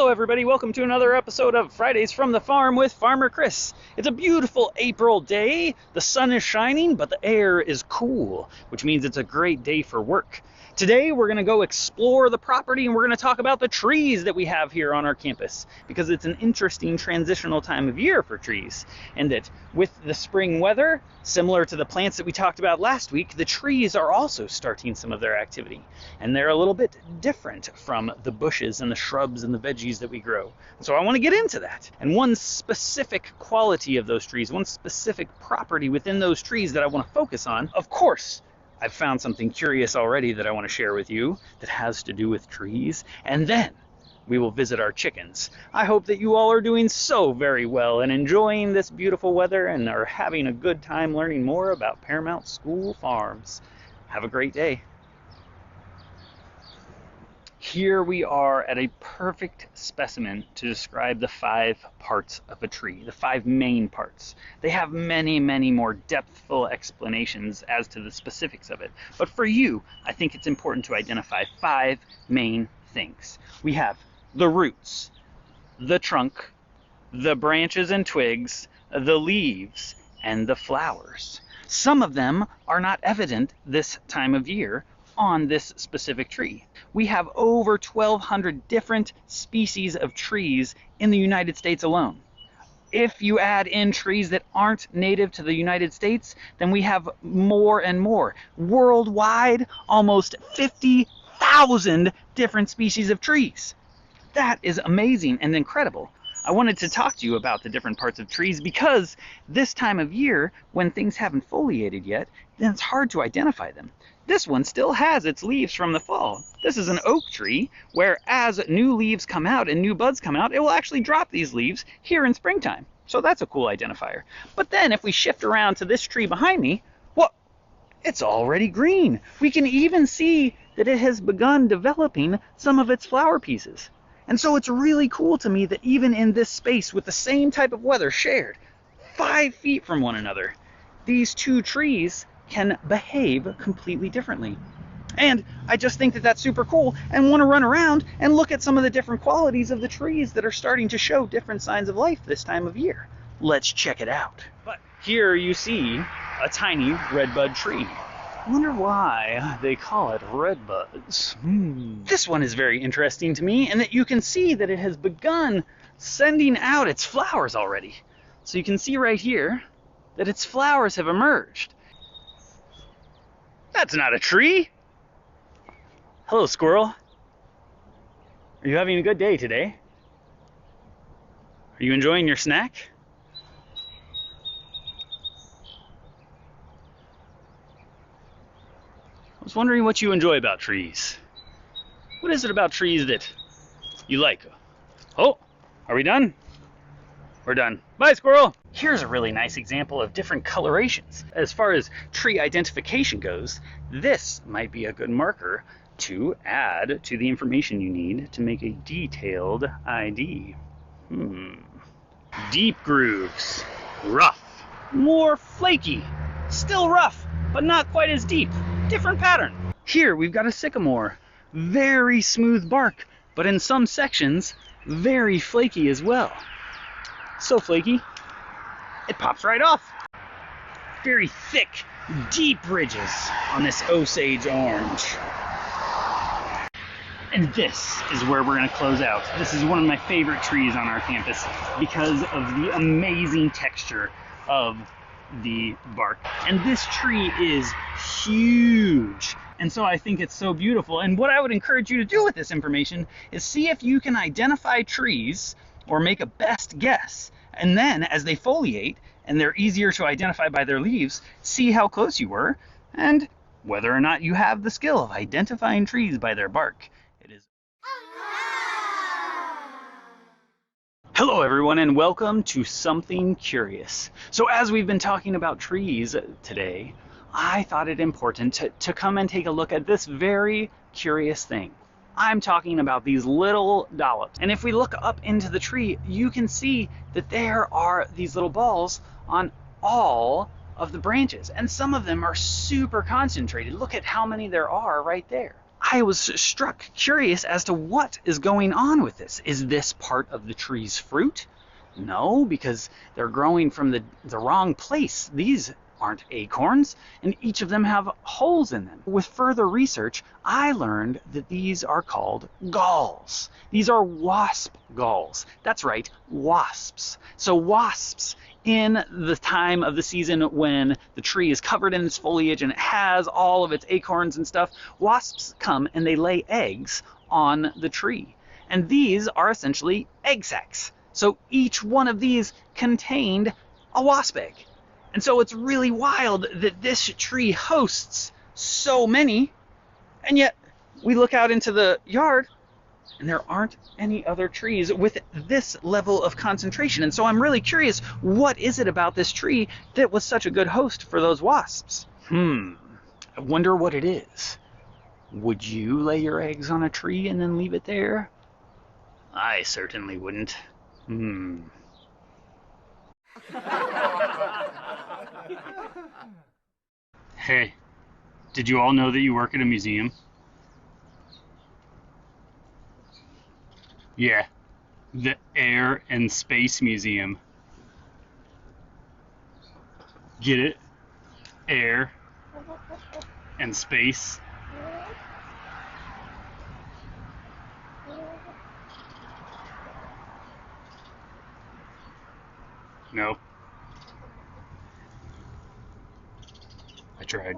Hello everybody, welcome to another episode of Fridays from the Farm with Farmer Chris. It's a beautiful April day. The sun is shining, but the air is cool, which means it's a great day for work. Today we're going to go explore the property and we're going to talk about the trees that we have here on our campus, because it's an interesting transitional time of year for trees, and that with the spring weather, similar to the plants that we talked about last week, the trees are also starting some of their activity, and they're a little bit different from the bushes and the shrubs and the veggies that we grow. So I want to get into that, and one specific quality of those trees, one specific property within those trees that I want to focus on. Of course, I've found something curious already that I want to share with you that has to do with trees, and then we will visit our chickens. I hope that you all are doing so very well and enjoying this beautiful weather and are having a good time learning more about Paramount School Farms. Have a great day. Here we are at a perfect specimen to describe the 5 parts of a tree, the 5 main parts. They have many, many more depthful explanations as to the specifics of it. But for you, I think it's important to identify 5 main things. We have the roots, the trunk, the branches and twigs, the leaves, and the flowers. Some of them are not evident this time of year on this specific tree. We have over 1,200 different species of trees in the United States alone. If you add in trees that aren't native to the United States, then we have more and more. Worldwide, almost 50,000 different species of trees. That is amazing and incredible. I wanted to talk to you about the different parts of trees because this time of year, when things haven't foliated yet, then it's hard to identify them. This one still has its leaves from the fall. This is an oak tree where as new leaves come out and new buds come out, it will actually drop these leaves here in springtime. So that's a cool identifier. But then if we shift around to this tree behind me, well, it's already green. We can even see that it has begun developing some of its flower pieces. And so it's really cool to me that even in this space with the same type of weather shared 5 feet from one another, these 2 trees can behave completely differently. And I just think that that's super cool and want to run around and look at some of the different qualities of the trees that are starting to show different signs of life this time of year. Let's check it out. But here you see a tiny redbud tree. I wonder why they call it redbuds. This one is very interesting to me, and that you can see that it has begun sending out its flowers already. So you can see right here that its flowers have emerged. That's not a tree. Hello, squirrel. Are you having a good day today? Are you enjoying your snack? I was wondering what you enjoy about trees. What is it about trees that you like? Oh, are we done? We're done. Bye, squirrel. Here's a really nice example of different colorations. As far as tree identification goes, this might be a good marker to add to the information you need to make a detailed ID. Deep grooves, rough, more flaky, still rough, but not quite as deep. Different pattern. Here we've got a sycamore. Very smooth bark, but in some sections, very flaky as well. So flaky, it pops right off. Very thick, deep ridges on this Osage orange. And this is where we're going to close out. This is one of my favorite trees on our campus because of the amazing texture of the bark. And this tree is huge. And so I think it's so beautiful. And what I would encourage you to do with this information is see if you can identify trees or make a best guess. And then as they foliate and they're easier to identify by their leaves, see how close you were and whether or not you have the skill of identifying trees by their bark. It is. Hello everyone and welcome to Something Curious. So as we've been talking about trees today, I thought it important to come and take a look at this very curious thing. I'm talking about these little dollops. And if we look up into the tree, you can see that there are these little balls on all of the branches. And some of them are super concentrated. Look at how many there are right there. I was struck curious as to what is going on with this. Is this part of the tree's fruit? No, because they're growing from the wrong place. These aren't acorns, and each of them have holes in them. With further research, I learned that these are called galls. These are wasp galls. That's right, wasps. So wasps, in the time of the season when the tree is covered in its foliage and it has all of its acorns and stuff, wasps come and they lay eggs on the tree. And these are essentially egg sacs. So each one of these contained a wasp egg. And so it's really wild that this tree hosts so many, and yet we look out into the yard and there aren't any other trees with this level of concentration. And so I'm really curious, what is it about this tree that was such a good host for those wasps? I wonder what it is. Would you lay your eggs on a tree and then leave it there? I certainly wouldn't. Hey, did you all know that you work at a museum? Yeah, the Air and Space Museum. Get it? Air and space. No, I tried.